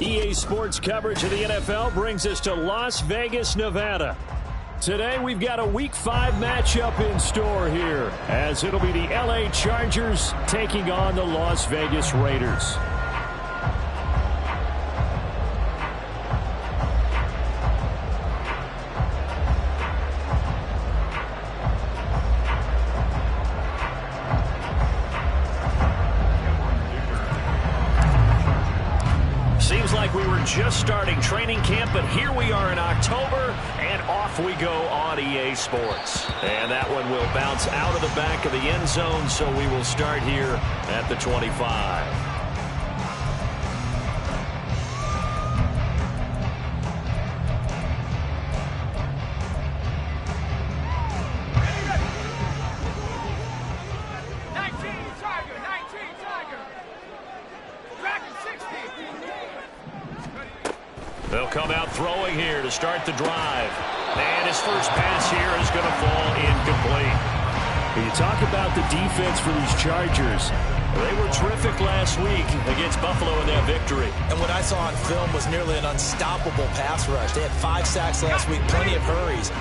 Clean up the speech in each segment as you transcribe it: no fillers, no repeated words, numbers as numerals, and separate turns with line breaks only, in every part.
EA Sports coverage of the NFL brings us to Las Vegas, Nevada. Today we've got a Week 5 matchup in store here, as it'll be the LA Chargers taking on the Las Vegas Raiders. Seems like we were just starting training camp, but here we are in October, and off we go on EA Sports. And that one will bounce out of the back of the end zone, so we will start here at the 25. They'll come out throwing here to start the drive. And his first pass here is going to fall incomplete. When you talk about the defense for these Chargers, they were terrific last week against Buffalo in that victory.
And what I saw on film was nearly an unstoppable pass rush. They had 5 sacks last week, plenty of hurries.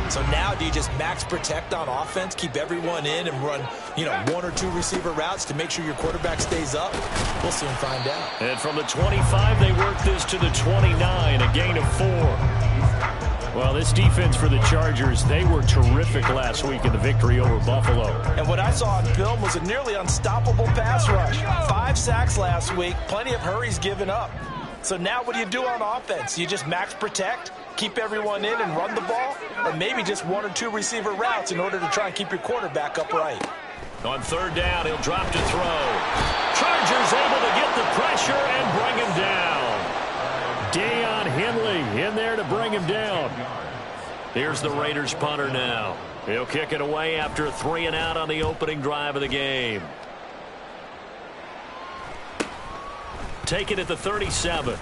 So now do you just max protect on offense, keep everyone in, and run, 1 or 2 receiver routes to make sure your quarterback stays up? We'll soon find out.
And from the 25, they work this to the 29, a gain of 4. Well, this defense for the Chargers, they were terrific last week in the victory over Buffalo.
And what I saw on film was a nearly unstoppable pass rush. 5 sacks last week, plenty of hurries given up. So now what do you do on offense? You just max protect, keep everyone in and run the ball, or maybe just 1 or 2 receiver routes in order to try and keep your quarterback upright.
On third down, he'll drop to throw. Chargers able to get the pressure and bring him down. Deion Henley in there to bring him down. Here's the Raiders punter now. He'll kick it away after a 3 and out on the opening drive of the game. Take it at the 37.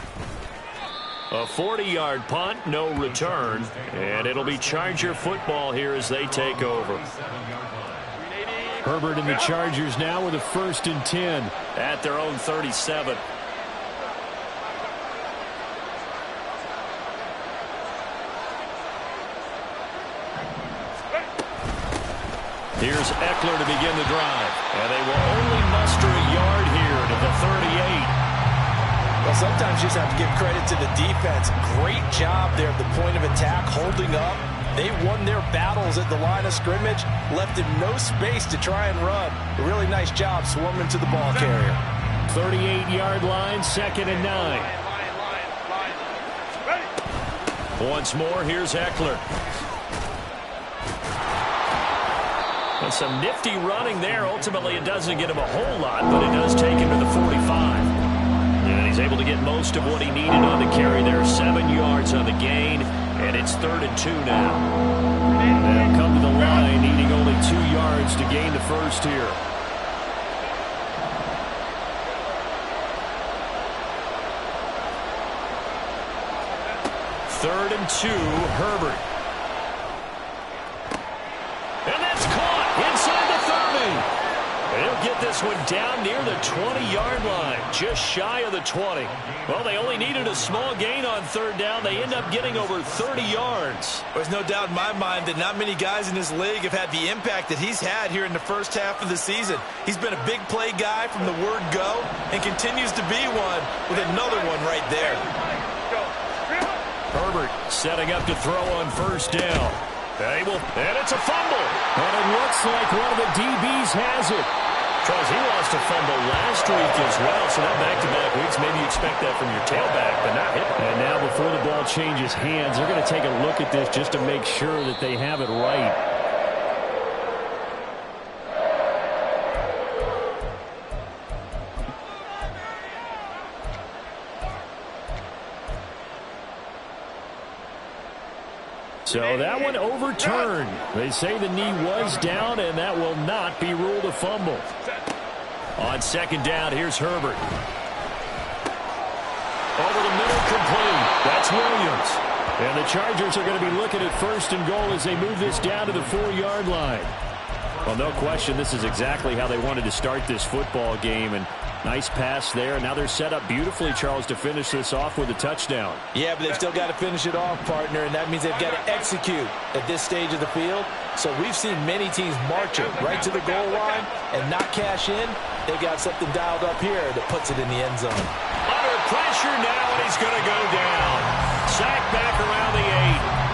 A 40-yard punt, no return, and it'll be Charger football here as they take over. Herbert and the Chargers now with a 1st and 10 at their own 37. Here's Eckler to begin the drive, and they will only muster a yard here to the 38.
Well, sometimes you just have to give credit to the defense. Great job there at the point of attack, holding up. They won their battles at the line of scrimmage, left him no space to try and run. A really nice job swarming to the ball carrier.
38-yard line, 2nd and 9. Once more, here's Eckler. And some nifty running there. Ultimately, it doesn't get him a whole lot, but it does take him to the 45. And he's able to get most of what he needed on the carry there. 7 yards on the gain, and it's 3rd and 2 now. They'll come to the line, needing only 2 yards to gain the first here. Third and 2, Herbert. And that's caught inside the 30. They'll get this one down near the 20-yard line, just shy of the 20. Well, they only needed a small gain on 3rd down. They end up getting over 30 yards.
There's no doubt in my mind that not many guys in this league have had the impact that he's had here in the first half of the season. He's been a big play guy from the word go and continues to be one with another one right there.
Herbert setting up to throw on 1st down. And it's a fumble. And it looks like one of the DBs has it. Because he lost a fumble last week as well, so that back-to-back weeks, maybe you expect that from your tailback, but not him. And now before the ball changes hands, they're going to take a look at this just to make sure that they have it right. So that one overturned. They say the knee was down, and that will not be ruled a fumble. On 2nd down, here's Herbert. Over the middle, complete. That's Williams. And the Chargers are going to be looking at 1st and goal as they move this down to the 4-yard line. Well, no question, this is exactly how they wanted to start this football game. And nice pass there. Now they're set up beautifully, Charles, to finish this off with a touchdown.
Yeah, but they've still got to finish it off, partner, and that means they've got to execute at this stage of the field. So we've seen many teams march it right to the goal line and not cash in. They got something dialed up here that puts it in the end zone.
Under pressure now, and he's going to go down. Sacked back around the 8.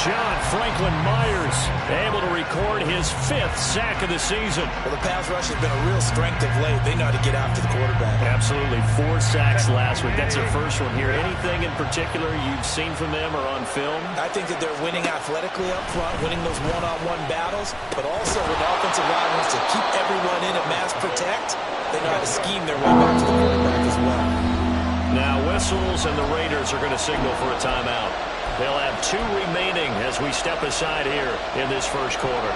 John Franklin Myers able to record his 5th sack of the season.
Well, the pass rush has been a real strength of late. They know how to get after the quarterback.
Absolutely. 4 sacks last week. That's their first one here. Anything in particular you've seen from them or on film?
I think that they're winning athletically up front, winning those one-on-one battles, but also when the offensive line wants to keep everyone in and mass protect, they know how to scheme their way back to the quarterback as well.
Now whistles, and the Raiders are going to signal for a timeout. They'll have 2 remaining as we step aside here in this first quarter.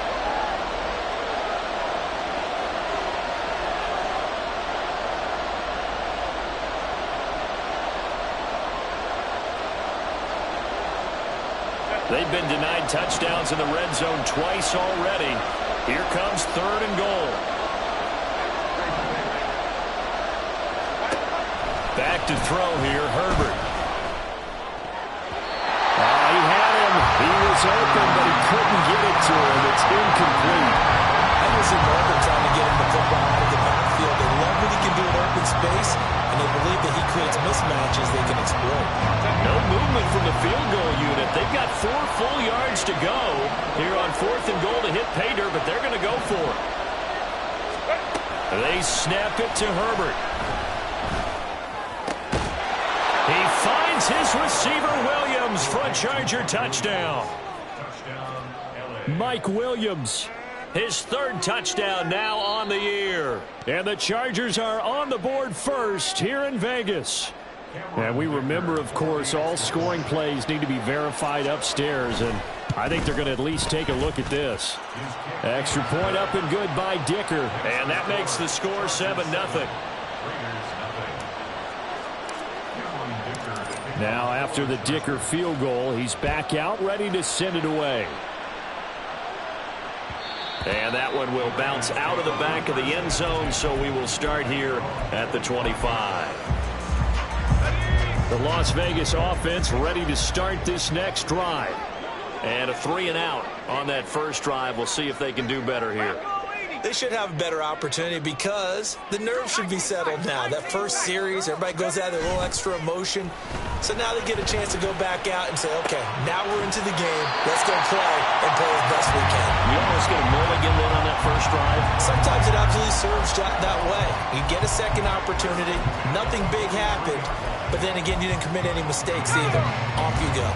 They've been denied touchdowns in the red zone twice already. Here comes 3rd and goal. Back to throw here, Herbert. He had him. He was open, but he couldn't get it to him. It's incomplete.
I just see Herbert trying to get him the football out of the backfield. They love what he can do in open space, and they believe that he creates mismatches they can exploit.
No movement from the field goal unit. They've got 4 full yards to go here on 4th and goal to hit pay dirt, but they're going to go for it. They snap it to Herbert. He finds his receiver, Williams, for a Charger touchdown. Mike Williams, his 3rd touchdown now on the year. And the Chargers are on the board first here in Vegas. And we remember, of course, all scoring plays need to be verified upstairs, and I think they're going to at least take a look at this. Extra point up and good by Dicker, and that makes the score 7-0. Now, after the Dicker field goal, he's back out, ready to send it away. And that one will bounce out of the back of the end zone, so we will start here at the 25. The Las Vegas offense ready to start this next drive. And a 3-and-out on that first drive. We'll see if they can do better here.
They should have a better opportunity because the nerves should be settled now. That first series, everybody goes out with a little extra emotion. So now they get a chance to go back out and say, okay, now we're into the game. Let's go play and play as best we can.
You almost get a mulligan then on that first drive.
Sometimes it absolutely serves that way. You get a second opportunity. Nothing big happened. But then again, you didn't commit any mistakes either. Off you go.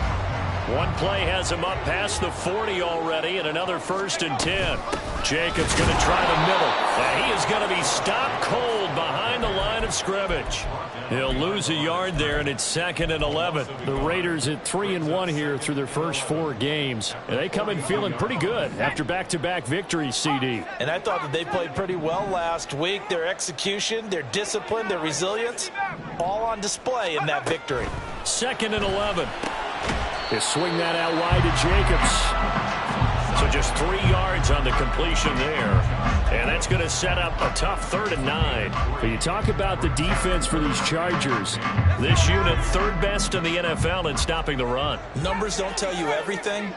One play has him up past the 40 already, and another 1st and 10. Jacobs going to try the middle. And he is going to be stopped cold behind the line of scrimmage. He'll lose a yard there, and it's 2nd and 11. The Raiders at 3-1 here through their first 4 games. And they come in feeling pretty good after back-to-back victories, CD.
And I thought that they played pretty well last week. Their execution, their discipline, their resilience, all on display in that victory.
2nd and 11. They swing that out wide to Jacobs. So just 3 yards on the completion there. And that's going to set up a tough 3rd and 9. But you talk about the defense for these Chargers. This unit 3rd best in the NFL in stopping the run.
Numbers don't tell you everything,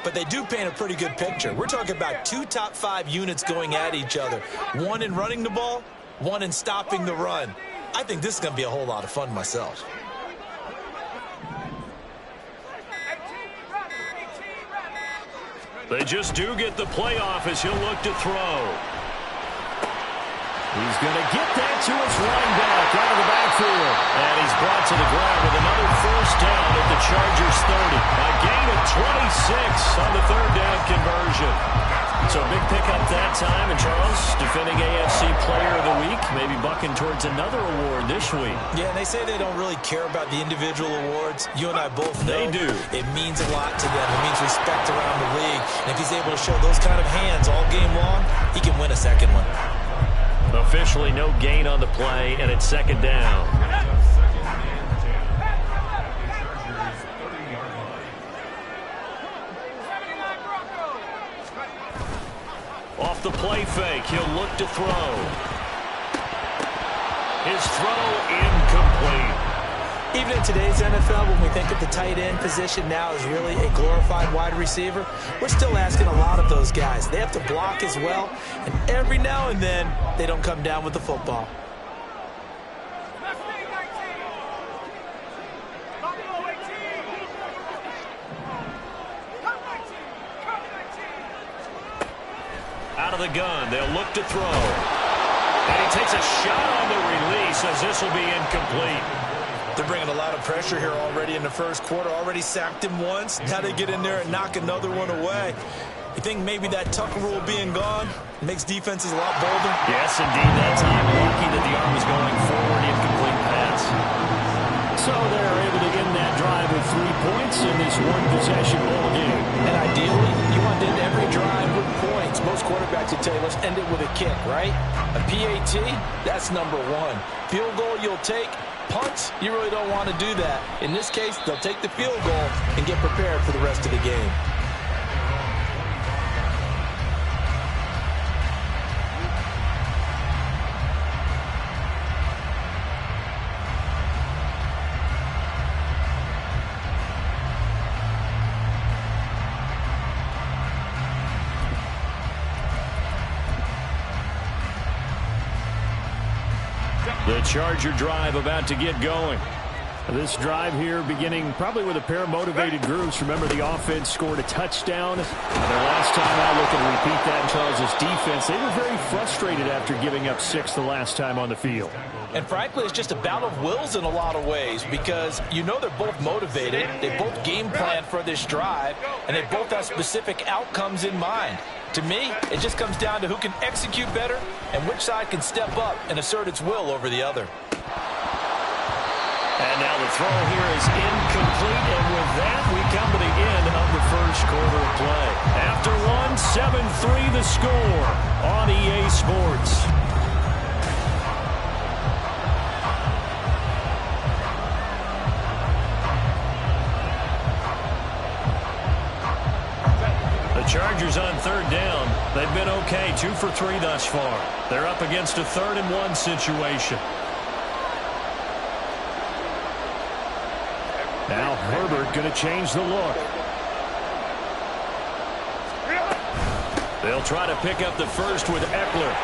but they do paint a pretty good picture. We're talking about 2 top 5 units going at each other. 1 in running the ball, 1 in stopping the run. I think this is going to be a whole lot of fun myself.
They just do get the playoff as he'll look to throw. He's going to get that to his running back out of the backfield. And he's brought to the ground with another 1st down at the Chargers 30. A gain of 26 on the 3rd down conversion. So a big pickup that time. And Charles, defending AFC Player of the Week, maybe bucking towards another award this week.
Yeah, and they say they don't really care about the individual awards. You and I both know
they do.
It means a lot to them. It means respect around the league. And if he's able to show those kind of hands all game long, he can win a second one.
Officially no gain on the play, and it's 2nd down. Off the play fake, he'll look to throw. His throw incomplete.
Even in today's NFL, when we think of the tight end position now as really a glorified wide receiver, we're still asking a lot of those guys. They have to block as well, and every now and then, they don't come down with the football.
Out of the gun, they'll look to throw. And he takes a shot on the release as this will be incomplete.
They're bringing a lot of pressure here already in the first quarter. Already sacked him once. Now they get in there and knock another one away. You think maybe that Tucker rule being gone makes defenses a lot bolder?
Yes, indeed. That time, lucky that the arm was going forward. Incomplete pass. So they're able to end that drive with 3 points in this one-possession ball game.
And ideally, you want to end every drive with points. Most quarterbacks would tell you, let's end it with a kick, right? A PAT, that's number one. Field goal you'll take. Punts, you really don't want to do that. In this case, they'll take the field goal and get prepared for the rest of the game.
The Charger drive about to get going. This drive here beginning probably with a pair of motivated groups. Remember, the offense scored a touchdown. Their last time out, looking to repeat that in Charles' defense. They were very frustrated after giving up 6 the last time on the field.
And frankly, it's just a battle of wills in a lot of ways because you know they're both motivated. They both game plan for this drive, and they both have specific outcomes in mind. To me, it just comes down to who can execute better and which side can step up and assert its will over the other.
And now the throw here is incomplete, and with that, we come to the end of the first quarter of play. After one, 7-3 the score on EA Sports. The Chargers on third down. They've been okay, 2 for 3 thus far. They're up against a 3rd-and-1 situation. Now Herbert going to change the look. They'll try to pick up the first with Eckler.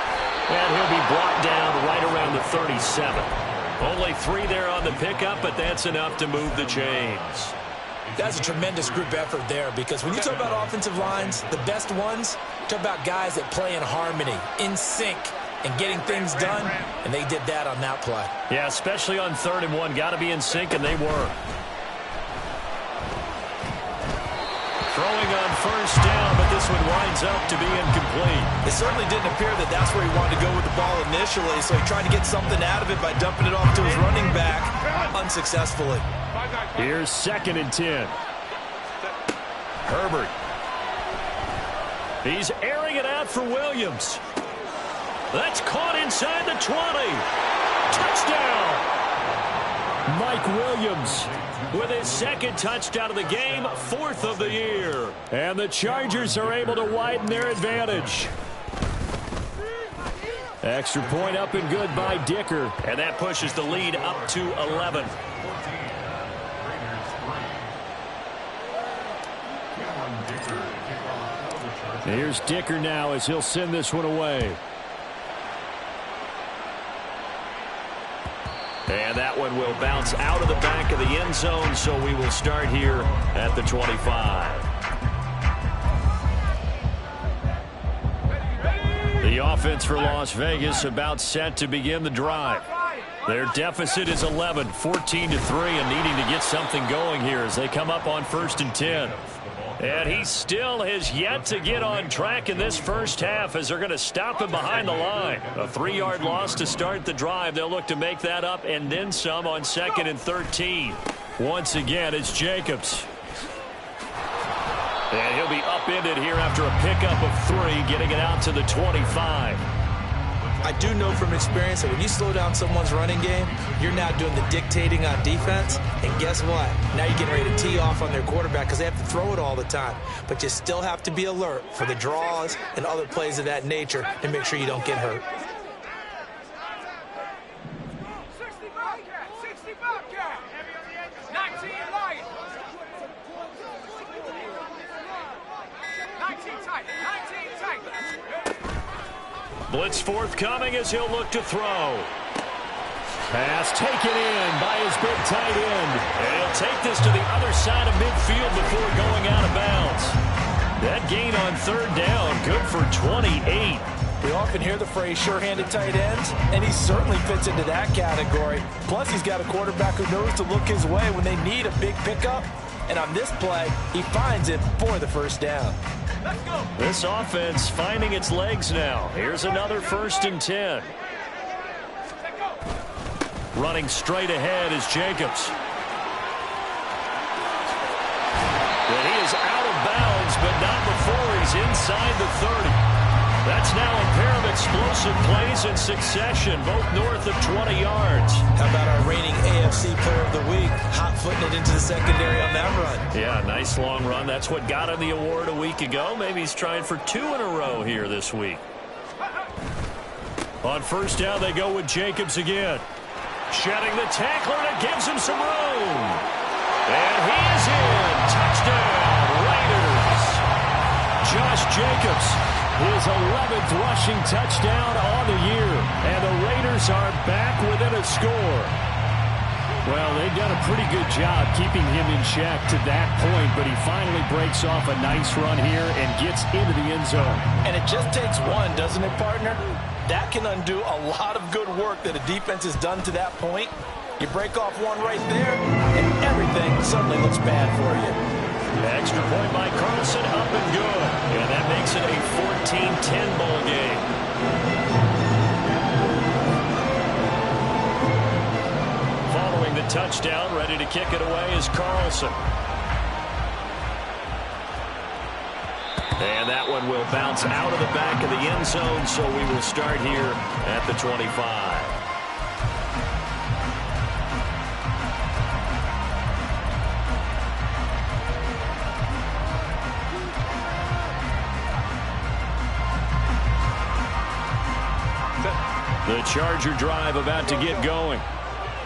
And he'll be brought down right around the 37. Only 3 there on the pickup, but that's enough to move the chains.
That's a tremendous group effort there because when you talk about offensive lines, the best ones, talk about guys that play in harmony, in sync, and getting things done, and they did that on that play.
Yeah, especially on 3rd-and-1. Got to be in sync, and they were. Throwing on first down, but this one winds up to be incomplete.
It certainly didn't appear that that's where he wanted to go with the ball initially, so he tried to get something out of it by dumping it off to his running back unsuccessfully.
Here's 2nd and 10. Herbert. He's airing it out for Williams. That's caught inside the 20. Touchdown! Mike Williams with his 2nd touchdown of the game, 4th of the year. And the Chargers are able to widen their advantage. Extra point up and good by Dicker. And that pushes the lead up to 11. Here's Dicker now as he'll send this one away. And that one will bounce out of the back of the end zone, so we will start here at the 25. The offense for Las Vegas about set to begin the drive. Their deficit is 11, 14-3, and needing to get something going here as they come up on 1st and 10. And he still has yet to get on track in this first half as they're going to stop him behind the line. A 3-yard loss to start the drive. They'll look to make that up and then some on 2nd and 13. Once again, it's Jacobs. And he'll be upended here after a pickup of 3, getting it out to the 25.
I do know from experience that when you slow down someone's running game, you're now doing the dictating on defense. And guess what? Now you're getting ready to tee off on their quarterback because they have to throw it all the time. But you still have to be alert for the draws and other plays of that nature to make sure you don't get hurt.
Blitz forthcoming as he'll look to throw. Pass taken in by his big tight end. And he'll take this to the other side of midfield before going out of bounds. That gain on third down, good for 28.
We often hear the phrase sure-handed tight ends, and he certainly fits into that category. Plus, he's got a quarterback who knows to look his way when they need a big pickup. And on this play, he finds it for the first down.
Let's go. This offense finding its legs now. Here's another 1st and 10. Running straight ahead is Jacobs. And he is out of bounds, but not before he's inside the 30. That's now a pair of explosive plays in succession, both north of 20 yards.
How about our reigning AFC Player of the Week, hot-footing it into the secondary on that run?
Yeah, nice long run. That's what got him the award a week ago. Maybe he's trying for 2 in a row here this week. On first down, they go with Jacobs again. Shedding the tackler, and it gives him some room. And he is in. Touchdown, Raiders. Josh Jacobs, his 11th rushing touchdown on the year. And the Raiders are back within a score. Well, they've done a pretty good job keeping him in check to that point, but he finally breaks off a nice run here and gets into the end zone.
And it just takes one, doesn't it, partner? That can undo a lot of good work that a defense has done to that point. You break off one right there, and everything suddenly looks bad for you.
Extra point by Carlson, up and good. And that makes it a 14-10 ball game. Following the touchdown, ready to kick it away is Carlson. And that one will bounce out of the back of the end zone, so we will start here at the 25. The Charger drive about to get going.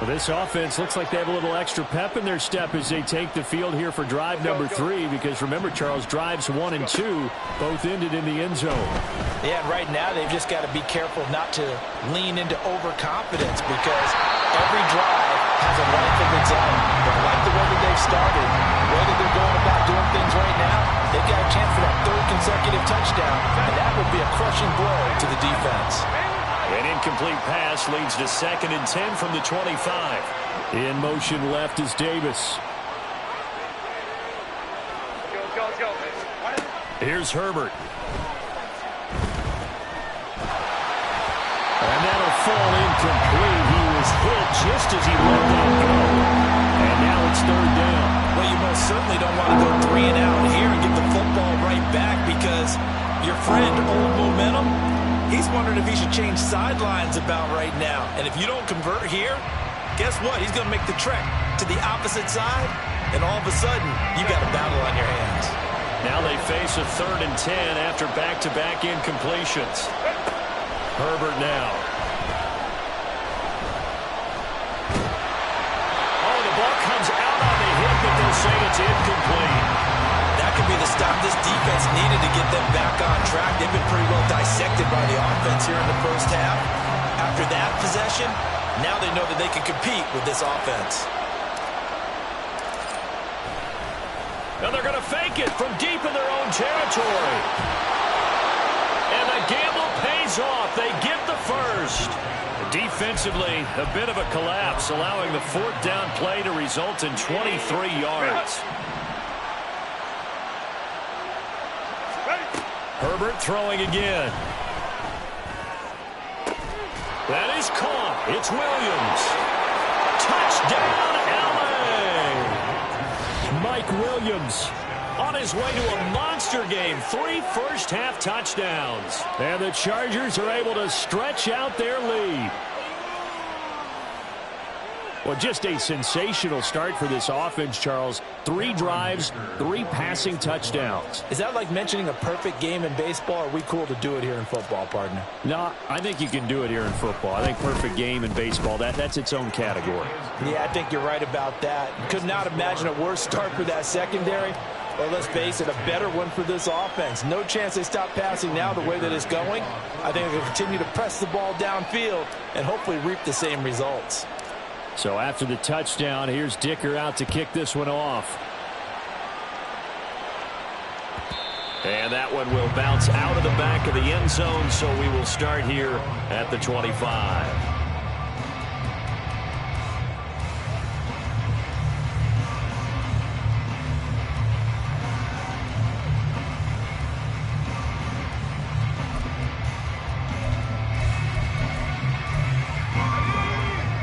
Well, this offense looks like they have a little extra pep in their step as they take the field here for drive number 3, because remember, Charles, drives 1 and 2 both ended in the end zone.
Yeah, and right now they've just got to be careful not to lean into overconfidence, because every drive has a life of its own. But I like the way that they've started, the way that they're going about doing things right now, they've got a chance for that 3rd consecutive touchdown, and that would be a crushing blow to the defense.
An incomplete pass leads to 2nd and 10 from the 25. In motion left is Davis. Here's Herbert. And that'll fall incomplete. He was hit just as he let that go. And now it's 3rd down.
Well, you most certainly don't want to go 3 and out here and get the football right back, because your friend, Old Momentum, he's wondering if he should change sidelines about right now. And if you don't convert here, guess what? He's going to make the trek to the opposite side, and all of a sudden, you got a battle on your hands.
Now they face a 3rd and 10 after back-to-back incompletions. Herbert now. Oh, the ball comes out on the hit, but they'll say it's incomplete.
That could be the stop this defense needed to get them back on track. They've been pretty well dissected by the offense here in the first half. After that possession, now they know that they can compete with this offense.
Now they're going to fake it from deep in their own territory. And the gamble pays off. They get the first. Defensively, a bit of a collapse, allowing the 4th down play to result in 23 yards. Herbert throwing again. That is caught. It's Williams. Touchdown, L.A. Mike Williams on his way to a monster game. 3 first-half touchdowns. And the Chargers are able to stretch out their lead. Well, just a sensational start for this offense, Charles. 3 drives, 3 passing touchdowns.
Is that like mentioning a perfect game in baseball, or are we cool to do it here in football, partner?
No, I think you can do it here in football. I think perfect game in baseball, that's its own category.
Yeah, I think you're right about that. Could not imagine a worse start for that secondary. Or let's face it, a better one for this offense. No chance they stop passing now the way that it's going. I think they'll continue to press the ball downfield and hopefully reap the same results.
So after the touchdown, here's Dicker out to kick this one off. And that one will bounce out of the back of the end zone, so we will start here at the 25.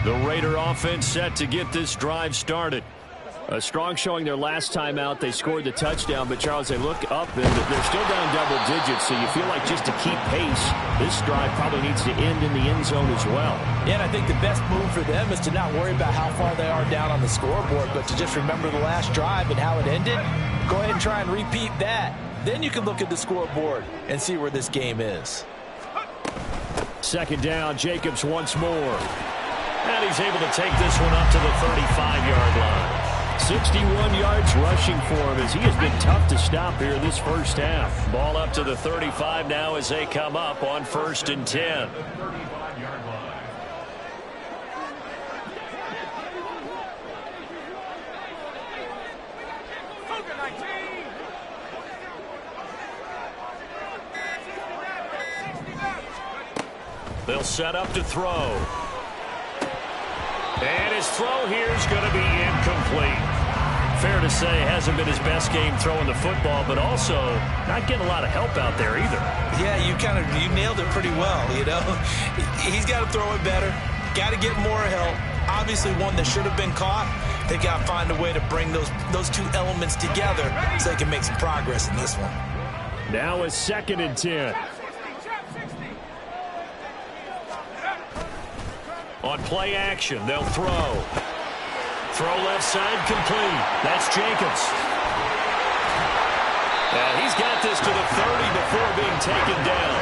The Raider offense set to get this drive started. A strong showing their last time out. They scored the touchdown, but Charles, they look up and they're still down double digits, so you feel like just to keep pace, this drive probably needs to end in the end zone as well.
Yeah, and I think the best move for them is to not worry about how far they are down on the scoreboard, but to just remember the last drive and how it ended. Go ahead and try and repeat that. Then you can look at the scoreboard and see where this game is.
Second down, Jacobs once more. And he's able to take this one up to the 35-yard line. 61 yards rushing for him as he has been tough to stop here this first half. Ball up to the 35 now as they come up on 1st and 10. They'll set up to throw. And his throw here is going to be incomplete. Fair to say, hasn't been his best game throwing the football, but also not getting a lot of help out there either.
Yeah, you nailed it pretty well, you know. He's got to throw it better, got to get more help. Obviously one that should have been caught. They got to find a way to bring those two elements together so they can make some progress in this one.
Now it's 2nd and 10. On play action, they'll throw. Throw left side complete. That's Jacobs. And he's got this to the 30 before being taken down.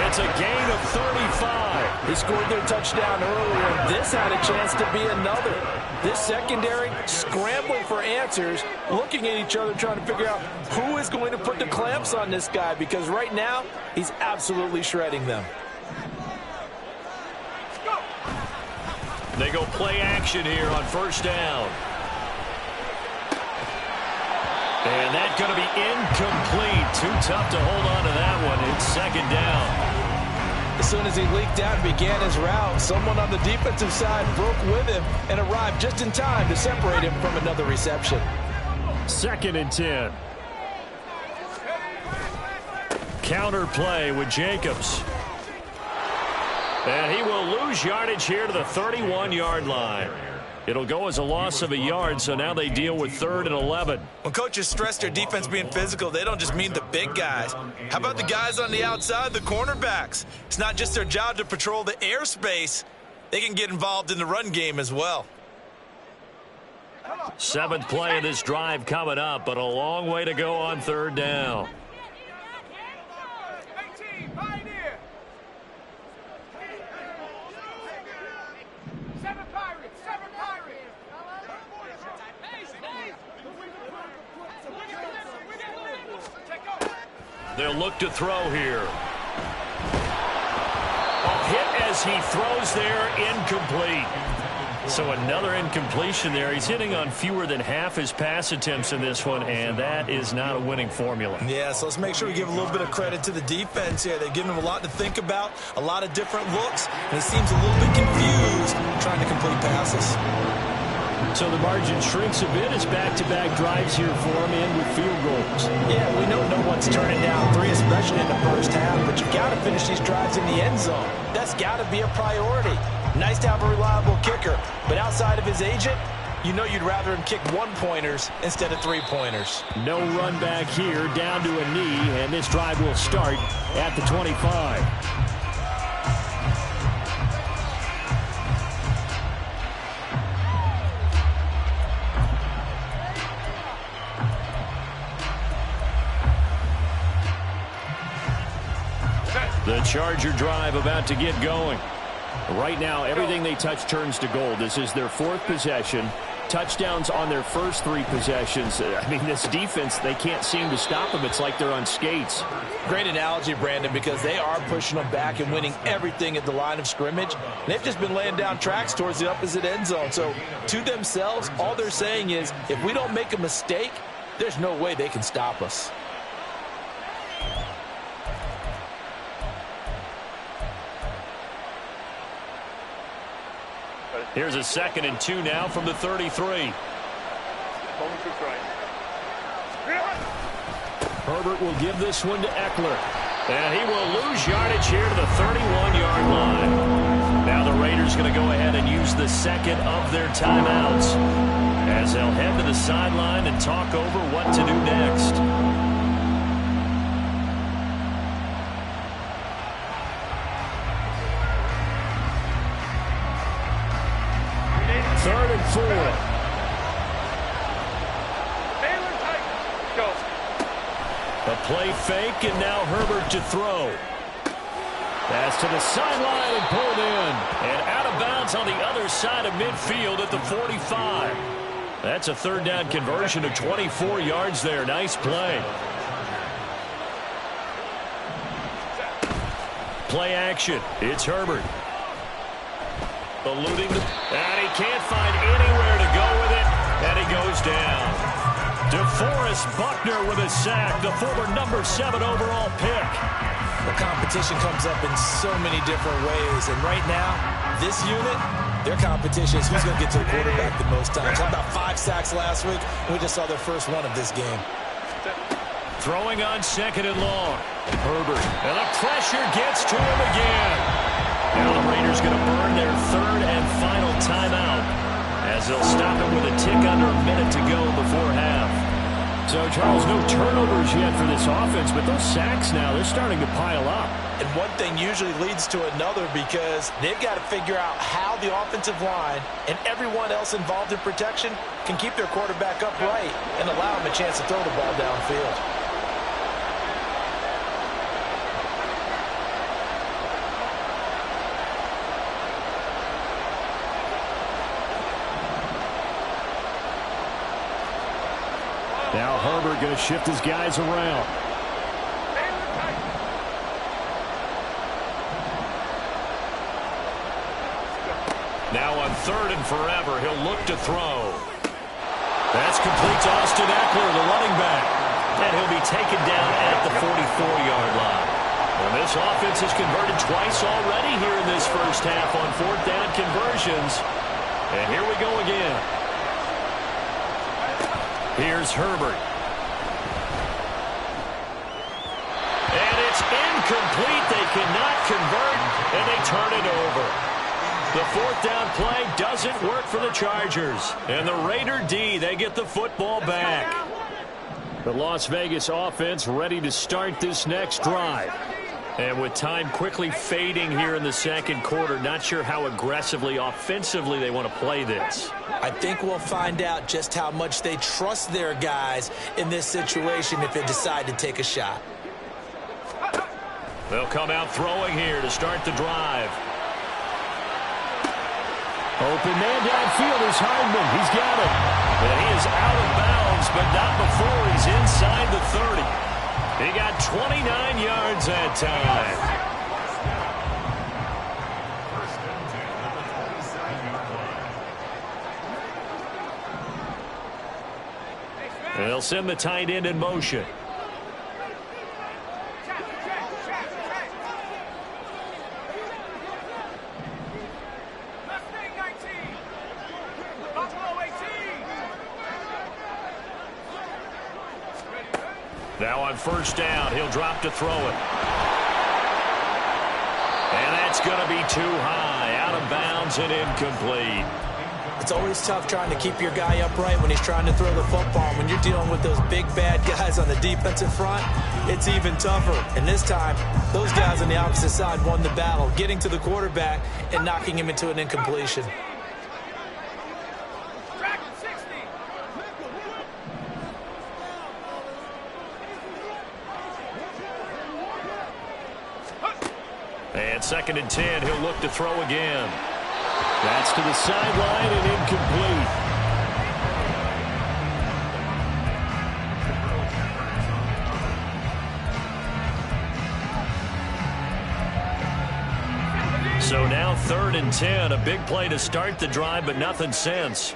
It's a gain of 35.
They scored their touchdown earlier, and this had a chance to be another. This secondary scrambling for answers, looking at each other, trying to figure out who is going to put the clamps on this guy, because right now he's absolutely shredding them.
They go play action here on 1st down. And that's going to be incomplete. Too tough to hold on to that one. It's 2nd down.
As soon as he leaked out and began his route, someone on the defensive side broke with him and arrived just in time to separate him from another reception.
2nd and 10. Counter play with Jacobs. And he will lose yardage here to the 31-yard line. It'll go as a loss of a yard, so now they deal with 3rd and 11.
When coaches stress their defense being physical, they don't just mean the big guys. How about the guys on the outside, the cornerbacks? It's not just their job to patrol the airspace. They can get involved in the run game as well.
7th play of this drive coming up, but a long way to go on 3rd down. They'll look to throw here. A hit as he throws there, incomplete. So another incompletion there. He's hitting on fewer than half his pass attempts in this one, and that is not a winning formula.
Yeah, so let's make sure we give a little bit of credit to the defense here. They've given him a lot to think about, a lot of different looks, and he seems a little bit confused trying to complete passes.
So the margin shrinks a bit as back-to-back drives here for him in with field goals.
Yeah, we know no one's turning down 3, especially in the first half, but you've got to finish these drives in the end zone. That's got to be a priority. Nice to have a reliable kicker, but outside of his agent, you know you'd rather him kick one-pointers instead of three-pointers.
No run back here, down to a knee, and this drive will start at the 25. The Charger drive about to get going. Right now, everything they touch turns to gold. This is their fourth possession. Touchdowns on their first three possessions. I mean, this defense, they can't seem to stop them. It's like they're on skates.
Great analogy, Brandon, because they are pushing them back and winning everything at the line of scrimmage. They've just been laying down tracks towards the opposite end zone. So, to themselves, all they're saying is, if we don't make a mistake, there's no way they can stop us.
Here's a 2nd and 2 now from the 33. Herbert will give this one to Eckler. And he will lose yardage here to the 31-yard line. Now the Raiders going to go ahead and use the second of their timeouts as they'll head to the sideline and talk over what to do next. Third and 4. A play fake, and now Herbert to throw. Pass to the sideline and pulled in. And out of bounds on the other side of midfield at the 45. That's a third down conversion of 24 yards there. Nice play. Play action. It's Herbert. Eluding the, and he can't find anywhere to go with it, and he goes down. DeForest Buckner with a sack, the former number 7 overall pick.
The competition comes up in so many different ways, and right now, this unit, their competition is who's going to get to the quarterback the most times. Had about 5 sacks last week, and we just saw their first one of this game.
Throwing on 2nd and long. Herbert, and the pressure gets to him again. Now the Raiders going to burn their third and final timeout as they'll stop it with a tick under a minute to go before half. So, Charles, no turnovers yet for this offense, but those sacks now, they're starting to pile up.
And one thing usually leads to another because they've got to figure out how the offensive line and everyone else involved in protection can keep their quarterback upright and allow him a chance to throw the ball downfield.
Now Herbert going to shift his guys around. Now on 3rd and forever, he'll look to throw. That's complete to Austin Eckler, the running back. And he'll be taken down at the 44-yard line. And this offense has converted twice already here in this first half on 4th down conversions. And here we go again. Here's Herbert. And it's incomplete. They cannot convert, and they turn it over. The 4th down play doesn't work for the Chargers. And the Raider D, they get the football back. The Las Vegas offense ready to start this next drive. And with time quickly fading here in the second quarter, not sure how aggressively, offensively they want to play this.
I think we'll find out just how much they trust their guys in this situation if they decide to take a shot.
They'll come out throwing here to start the drive. Open man downfield is Hardman. He's got it. And he is out of bounds, but not before he's inside the 30. He got 29 yards that time. They'll send the tight end in motion. Now on 1st down, he'll drop to throw it. And that's going to be too high, out of bounds and incomplete.
It's always tough trying to keep your guy upright when he's trying to throw the football. When you're dealing with those big, bad guys on the defensive front, it's even tougher. And this time, those guys on the opposite side won the battle, getting to the quarterback and knocking him into an incompletion.
And 2nd and 10, he'll look to throw again. That's to the sideline and incomplete. So now 3rd and 10, a big play to start the drive, but nothing since.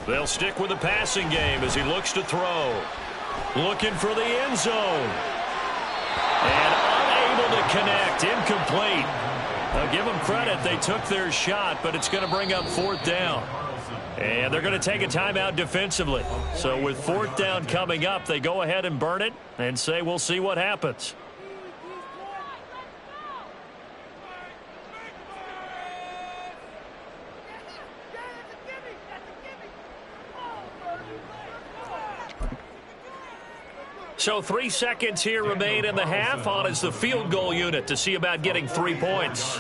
They'll stick with the passing game as he looks to throw. Looking for the end zone. And unable to connect. Incomplete. I'll give them credit. They took their shot, but it's going to bring up 4th down. And they're going to take a timeout defensively. So with 4th down coming up, they go ahead and burn it and say we'll see what happens. So 3 seconds here remain in the half. On is the field goal unit to see about getting 3 points.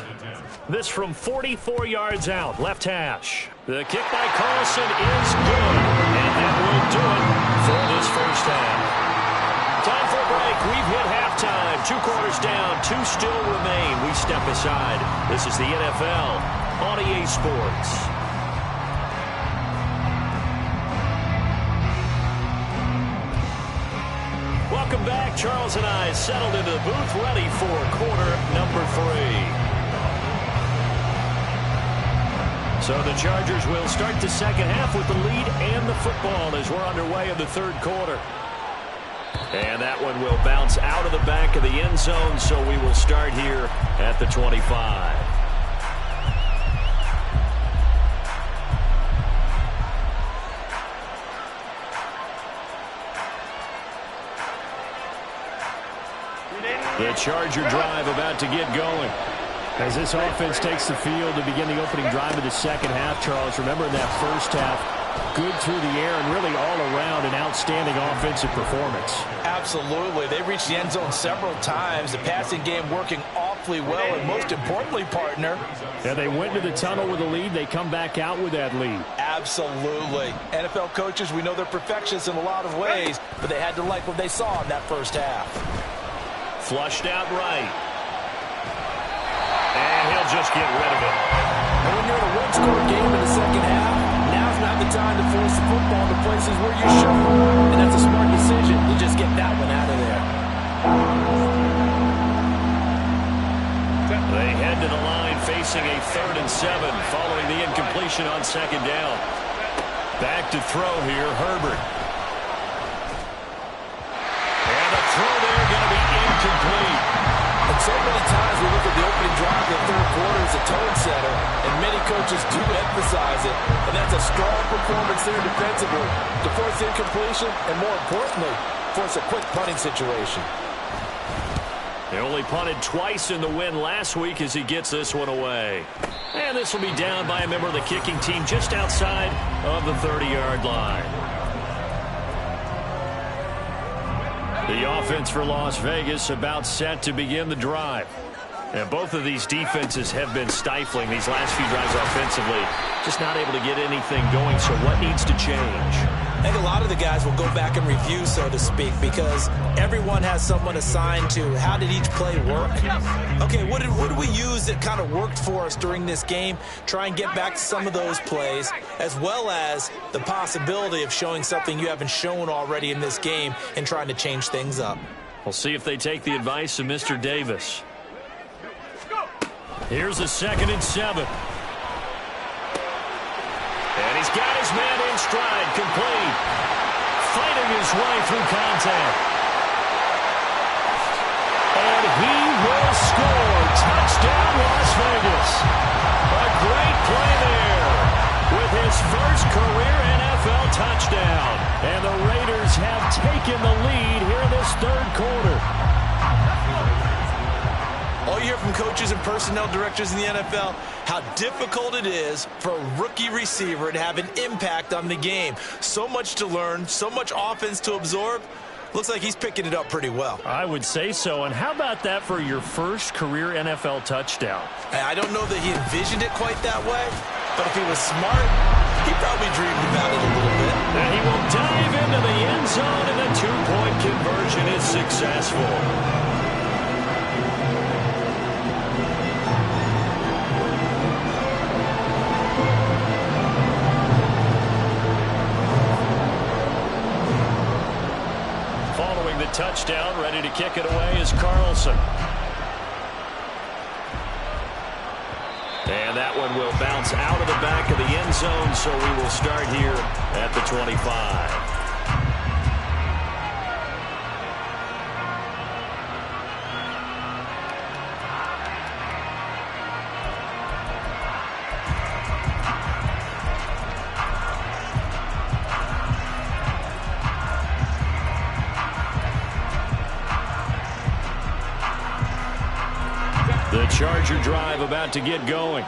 This from 44 yards out, left hash. The kick by Carlson is good. And that will do it for this first half. Time for a break. We've hit halftime. 2 quarters down, 2 still remain. We step aside. This is the NFL on EA Sports. Welcome back. Charles and I settled into the booth, ready for quarter number 3. So the Chargers will start the second half with the lead and the football as we're underway in the 3rd quarter. And that one will bounce out of the back of the end zone, so we will start here at the 25. The Charger drive about to get going. As this offense takes the field to begin the opening drive of the second half, Charles, remember in that first half, good through the air and really all around an outstanding offensive performance.
Absolutely. They reached the end zone several times. The passing game working awfully well, and most importantly, partner.
Yeah, they went to the tunnel with a lead. They come back out with that lead.
Absolutely. NFL coaches, we know they're perfectionists in a lot of ways, but they had to like what they saw in that first half.
Flushed out right. And he'll just get rid of it.
And when you're in a one-score game in the second half, now's not the time to force the football to places where you shouldn't. And that's a smart decision to just get that one out of there.
They head to the line facing a 3rd and 7 following the incompletion on 2nd down. Back to throw here, Herbert. And the throw there going to be incomplete.
And so many times we look at the opening drive of the 3rd quarter as a tone setter, and many coaches do emphasize it, and that's a strong performance there defensively to force incompletion and, more importantly, force a quick punting situation.
They only punted twice in the win last week as he gets this one away. And this will be down by a member of the kicking team just outside of the 30-yard line. The offense for Las Vegas about set to begin the drive. And both of these defenses have been stifling these last few drives offensively. Just not able to get anything going, so what needs to change?
I think a lot of the guys will go back and review, so to speak, because everyone has someone assigned to how did each play work. Okay, what did we use that kind of worked for us during this game? Try and get back to some of those plays, as well as the possibility of showing something you haven't shown already in this game and trying to change things up.
We'll see if they take the advice of Mr. Davis. Here's a 2nd and 7. And he's got his man in stride, complete. Fighting his way through contact. And he will score. Touchdown, Las Vegas. A great play there with his first career NFL touchdown. taken the lead here in this third quarter.
All you hear from coaches and personnel directors in the NFL, how difficult it is for a rookie receiver to have an impact on the game. So much to learn, so much offense to absorb. Looks like he's picking it up pretty well.
I would say so. And how about that for your first career NFL touchdown?
I don't know that he envisioned it quite that way, but if he was smart, he probably dreamed about it a little bit.
And he will dive into the end zone, and the two-point conversion is successful. Following the touchdown, ready to kick it away is Carlson. And that one will bounce out of the back of the end zone, so we will start here at the 25. The Charger drive about to get going.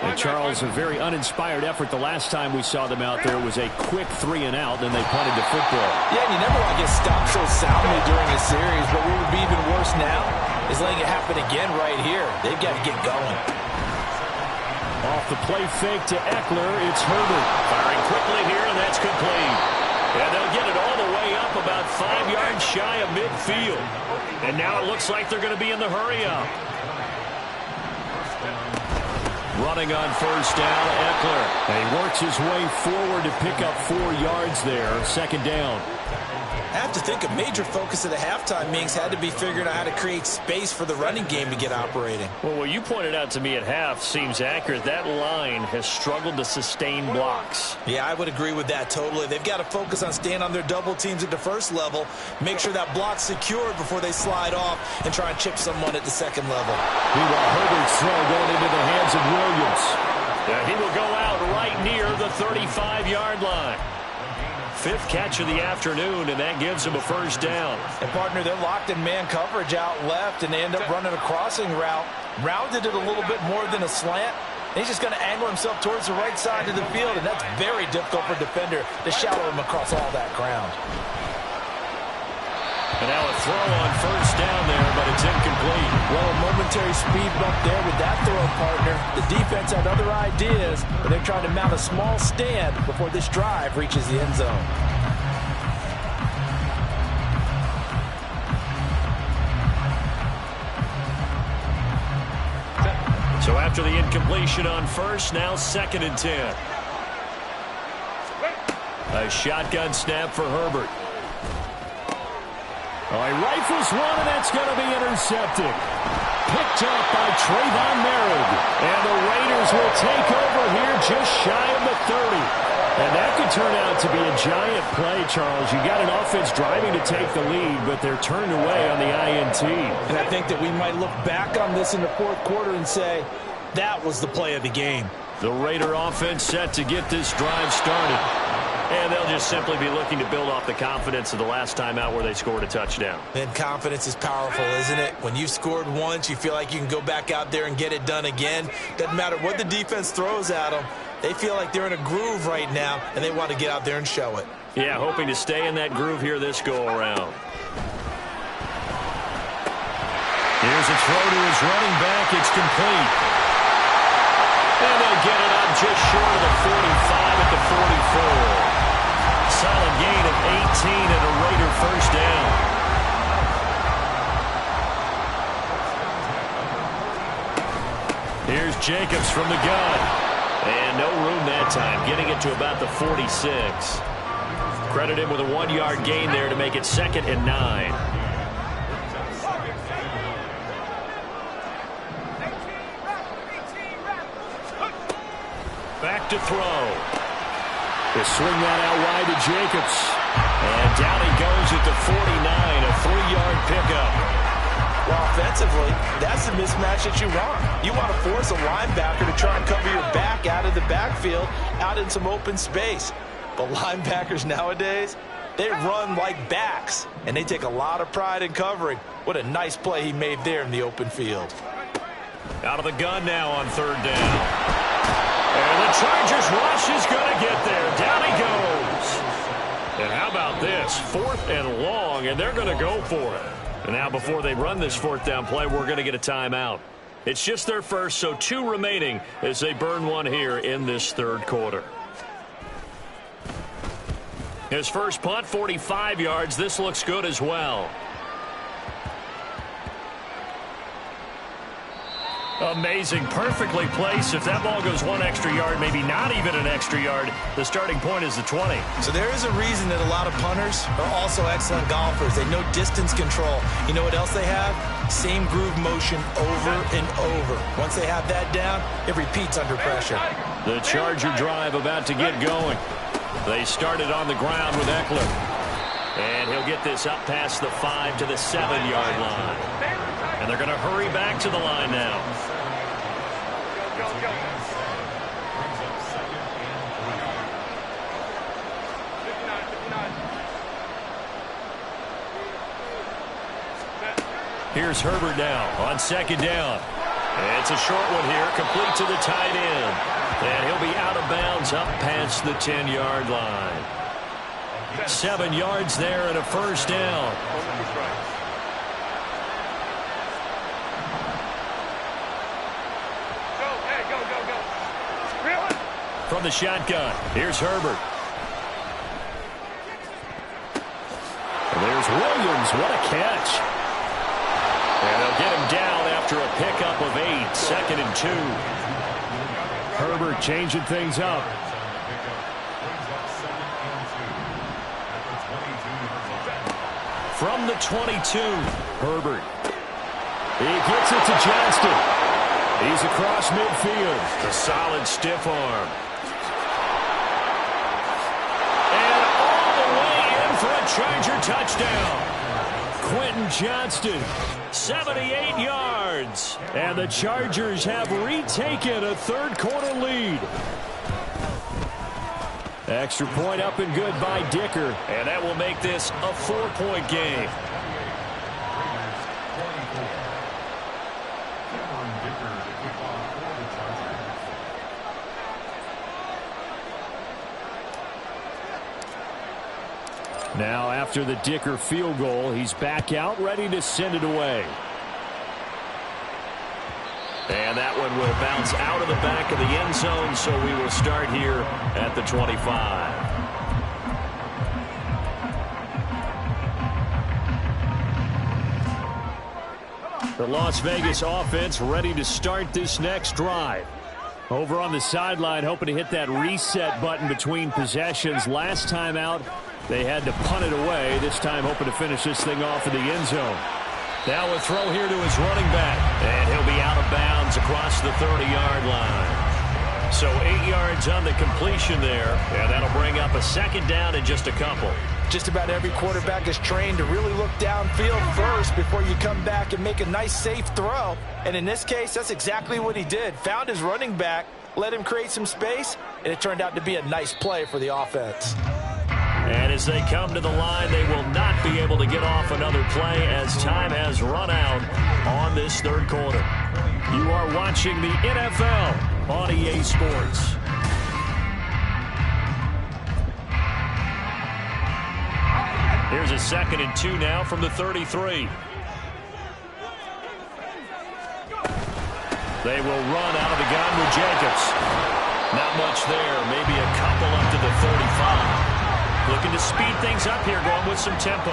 And Charles, a very uninspired effort the last time we saw them out there. It was a quick 3 and out, then they punted the football.
Yeah, and you never want to get stopped so soundly during a series, but what would be even worse now is letting it happen again right here. They've got to get going.
Off the play fake to Eckler, it's Herbert. Firing quickly here, and that's complete. And they'll get it all the way up about 5 yards shy of midfield. And now it looks like they're going to be in the hurry-up. Running on first down, Eckler. And he works his way forward to pick up 4 yards there. Second down.
I have to think a major focus of the halftime meetings had to be figuring out how to create space for the running game to get operating.
Well, what you pointed out to me at half seems accurate. That line has struggled to sustain blocks.
Yeah, I would agree with that totally. They've got to focus on staying on their double teams at the first level, make sure that block's secured before they slide off and try and chip someone at the second level.
Meanwhile, Herbert's throw going into the hands of Williams. Yeah, he will go out right near the 35-yard line. 5th catch of the afternoon, and that gives him a first down.
And, partner, they're locked in man coverage out left, and they end up running a crossing route. Rounded it a little bit more than a slant. And he's just going to angle himself towards the right side of the field, and that's very difficult for a defender to shallow him across all that ground.
And now a throw on first down there, but it's incomplete.
Well, a momentary speed bump there with that throw, partner. The defense had other ideas, but they're trying to mount a small stand before this drive reaches the end zone.
So after the incompletion on first, now 2nd and 10. A shotgun snap for Herbert. Oh, he rifles one, and that's going to be intercepted. Picked up by Trayvon Merritt. And the Raiders will take over here just shy of the 30. And that could turn out to be a giant play, Charles. You got an offense driving to take the lead, but they're turned away on the INT.
And I think that we might look back on this in the 4th quarter and say, that was the play of the game.
The Raider offense set to get this drive started. And they'll just simply be looking to build off the confidence of the last time out where they scored a touchdown.
And confidence is powerful, isn't it? When you've scored once, you feel like you can go back out there and get it done again. Doesn't matter what the defense throws at them. They feel like they're in a groove right now, and they want to get out there and show it.
Yeah, hoping to stay in that groove here this go-around. Here's a throw to his running back. It's complete. And they'll get it up just short of the 45 at the 44. Solid gain of 18 and a Raider first down. Here's Jacobs from the gun. And no room that time, getting it to about the 46. Credit him with a 1-yard gain there to make it 2nd and 9. Back to throw. They swing that out wide to Jacobs. And down he goes at the 49, a 3-yard pickup.
Well, offensively, that's the mismatch that you want. You want to force a linebacker to try and cover your back out of the backfield, out in some open space. But linebackers nowadays, They run like backs, and they take a lot of pride in covering. What a nice play he made there in the open field.
Out of the gun now on third down. And the Chargers rush is going to get there. Down he goes. And how about this? 4th and long, and they're going to go for it. And now before they run this 4th down play, we're going to get a timeout. It's just their first, so 2 remaining as they burn one here in this third quarter. His first punt, 45 yards. This looks good as well. Amazing, perfectly placed. If that ball goes 1 extra yard, maybe not even an extra yard, the starting point is the 20.
So there is a reason that a lot of punters are also excellent golfers. They know distance control. You know what else they have? Same groove motion over and over. Once they have that down, it repeats under pressure.
The Charger drive about to get going. They started on the ground with Eckler. And he'll get this up past the 5 to the 7-yard line. And they're going to hurry back to the line now. Here's Herbert now on second down. It's a short one here, complete to the tight end. And he'll be out of bounds up past the 10-yard line. 7 yards there and a first down. From the shotgun, here's Herbert. And there's Williams. What a catch. And they'll get him down after a pickup of 8. 2nd and 2. Herbert changing things up. From the 22, Herbert. He gets it to Johnston. He's across midfield. A solid stiff arm. And all the way in for a Charger touchdown. Quentin Johnston, 78 yards. And the Chargers have retaken a third-quarter lead. Extra point up and good by Dicker. And that will make this a 4-point game. Now after the Dicker field goal, he's back out ready to send it away. And that one will bounce out of the back of the end zone, so we will start here at the 25. The Las Vegas offense ready to start this next drive. Over on the sideline, hoping to hit that reset button between possessions. Last time out, they had to punt it away. This time hoping to finish this thing off in the end zone. Now a throw here to his running back. And he'll be out of bounds across the 30-yard line. So 8 yards on the completion there. And that'll bring up a 2nd down in just a couple.
Just about every quarterback is trained to really look downfield first before you come back and make a nice, safe throw. And in this case, that's exactly what he did. Found his running back, let him create some space, and it turned out to be a nice play for the offense.
And as they come to the line, they will not be able to get off another play as time has run out on this third quarter. You are watching the NFL on EA Sports. Here's a 2nd and 2 now from the 33. They will run out of the gun with Jacobs. Not much there, maybe a couple up to the 35. Looking to speed things up here, going with some tempo.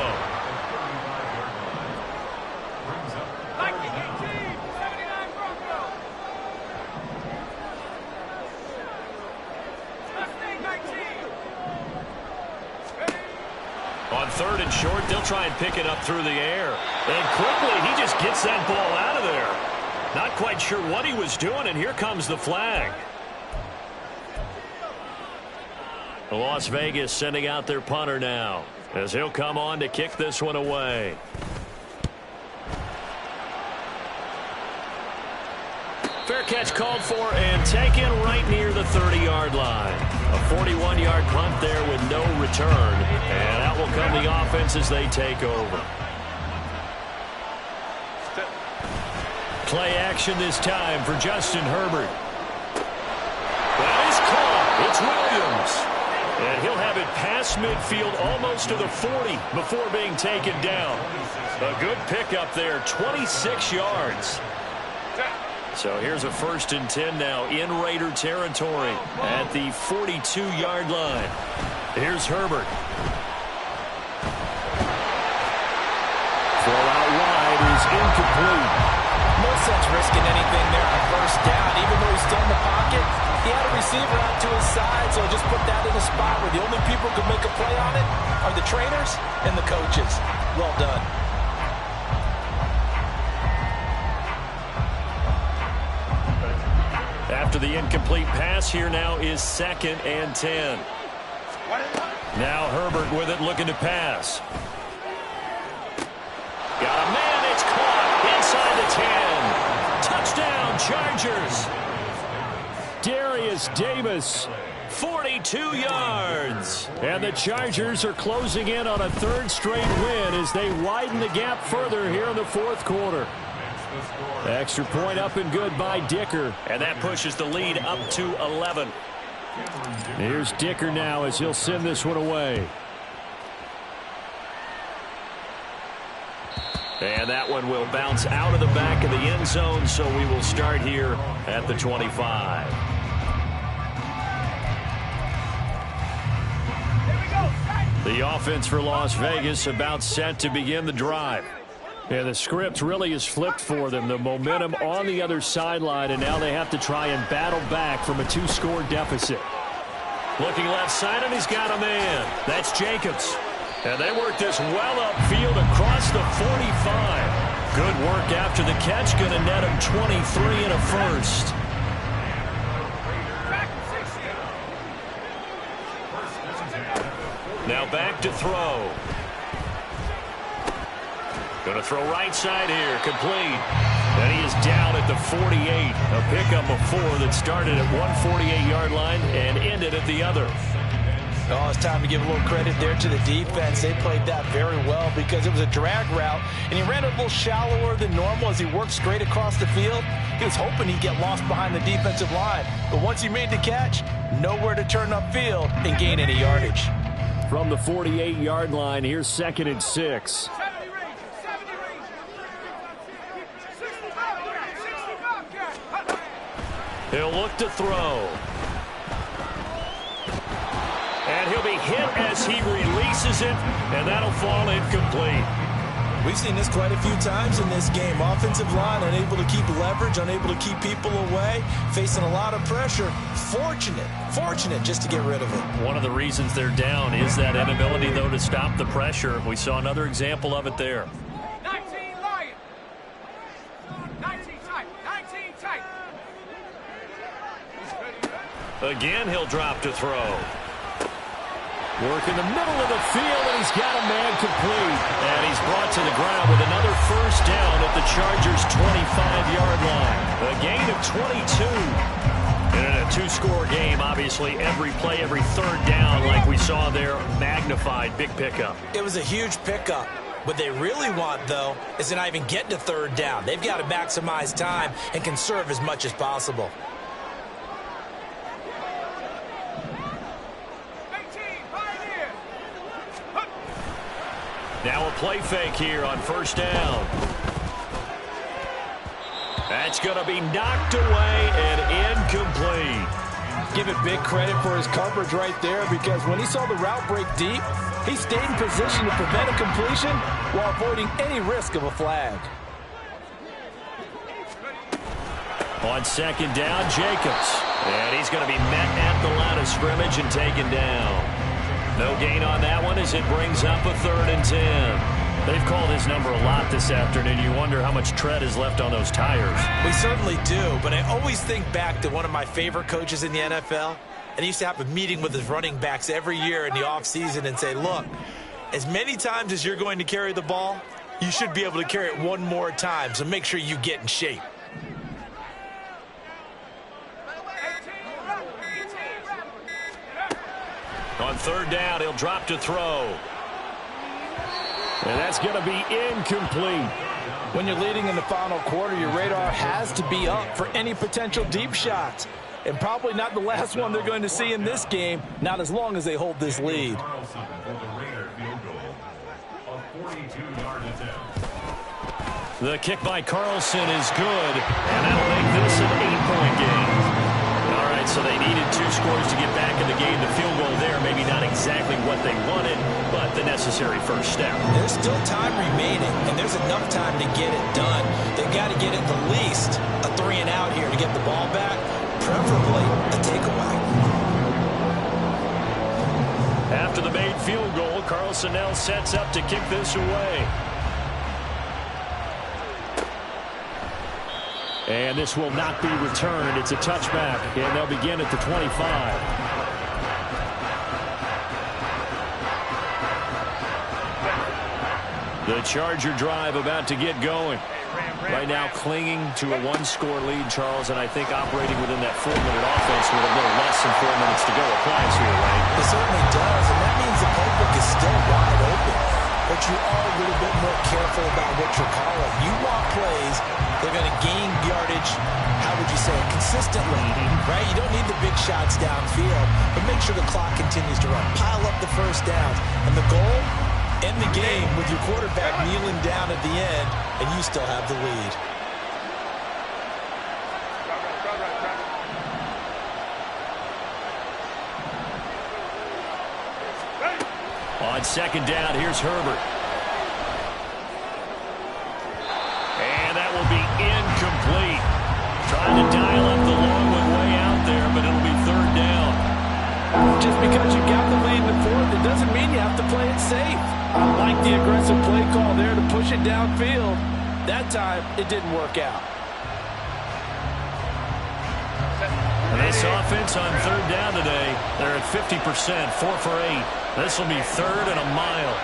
On 3rd and short, they'll try and pick it up through the air. And quickly, he just gets that ball out of there. Not quite sure what he was doing, and here comes the flag. Las Vegas sending out their punter now as he'll come on to kick this one away. Fair catch called for and taken right near the 30-yard line. A 41-yard punt there with no return. And that will come the offense as they take over. Play action this time for Justin Herbert. That is caught. It's Williams. And he'll have it past midfield almost to the 40 before being taken down. A good pickup there, 26 yards. So here's a 1st and 10 now in Raider territory at the 42-yard line. Here's Herbert. Throw out wide is incomplete.
No sense risking anything there on 1st down. Even though he's still in the pocket, he had a receiver out to his side, so just put that in a spot where the only people who can make a play on it are the trainers and the coaches. Well done.
After the incomplete pass, here now is 2nd and 10. Now Herbert with it, looking to pass. Got a man, it's caught inside the 10. Touchdown, Chargers. Darius Davis, 42 yards. And the Chargers are closing in on a 3rd straight win as they widen the gap further here in the 4th quarter. Extra point up and good by Dicker. And that pushes the lead up to 11. Here's Dicker now as he'll send this one away. And that one will bounce out of the back of the end zone, so we will start here at the 25. The offense for Las Vegas about set to begin the drive. And the script really is flipped for them. The momentum on the other sideline, and now they have to try and battle back from a 2-score deficit. Looking left side, and he's got a man. That's Jacobs. And they work this well upfield across the 45. Good work after the catch. Going to net him 23 and a 1st. Now back to throw. Going to throw right side here. Complete. And he is down at the 48. A pickup of 4 that started at 148-yard line and ended at the other.
Oh, it's time to give a little credit there to the defense. They played that very well because it was a drag route, and he ran it a little shallower than normal as he worked straight across the field. He was hoping he'd get lost behind the defensive line. But once he made the catch, nowhere to turn upfield and gain any yardage.
From the 48-yard line, here's 2nd and 6. He'll look to throw. And he'll be hit as he releases it, and that'll fall incomplete.
We've seen this quite a few times in this game. Offensive line unable to keep leverage, unable to keep people away, facing a lot of pressure. Fortunate just to get rid of it.
One of the reasons they're down is that inability, though, to stop the pressure. We saw another example of it there.
19 Lion. 19 tight. 19 tight.
Again, he'll drop to throw. Work in the middle of the field, and he's got a man complete. And he's brought to the ground with another 1st down at the Chargers' 25-yard line. A gain of 22. And in a 2-score game, obviously, every play, every 3rd down, like we saw there, magnified. Big pickup.
It was a huge pickup. What they really want, though, is to not even get to 3rd down. They've got to maximize time and conserve as much as possible.
Now a play fake here on 1st down. That's going to be knocked away and incomplete.
Give it big credit for his coverage right there, because when he saw the route break deep, he stayed in position to prevent a completion while avoiding any risk of a flag.
On 2nd down, Jacobs. And he's going to be met at the line of scrimmage and taken down. No gain on that one as it brings up a 3rd and 10. They've called his number a lot this afternoon. You wonder how much tread is left on those tires.
We certainly do, but I always think back to one of my favorite coaches in the NFL. And he used to have a meeting with his running backs every year in the offseason and say, look, as many times as you're going to carry the ball, you should be able to carry it one more time, so make sure you get in shape.
On third down, he'll drop to throw. And that's going to be incomplete.
When you're leading in the final quarter, your radar has to be up for any potential deep shots. And probably not the last one they're going to see in this game, not as long as they hold this lead.
The kick by Carlson is good, and that'll make this an 8-point game. All right, so they needed 2 scores to get back in the game. The field goal there, maybe not exactly what they wanted, but the necessary first step.
There's still time remaining, and there's enough time to get it done. They've got to get at the least a 3-and-out here to get the ball back, preferably a takeaway.
After the made field goal, Carlson now sets up to kick this away. And this will not be returned. It's a touchback, and they'll begin at the 25. The Charger drive about to get going. Right now clinging to a 1-score lead, Charles, and I think operating within that 4-minute offense with a little less than 4 minutes to go applies here, right?
It certainly does, and that means the playbook is still wide open. But you are a little bit more careful about what you're calling. You want plays that are going to gain yardage, how would you say it, consistently, right? You don't need the big shots downfield, but make sure the clock continues to run. Pile up the first downs. And the goal, end the game with your quarterback kneeling down at the end, and you still have the lead.
On second down, here's Herbert. And that will be incomplete. Trying to dial up the long one way out there, but it'll be third down.
Just because you got the lead in the fourth, it doesn't mean you have to play it safe. I like the aggressive play call there to push it downfield. That time, it didn't work out.
And this offense on third down today, they're at 50%, 4 for 8. This will be third and a mile.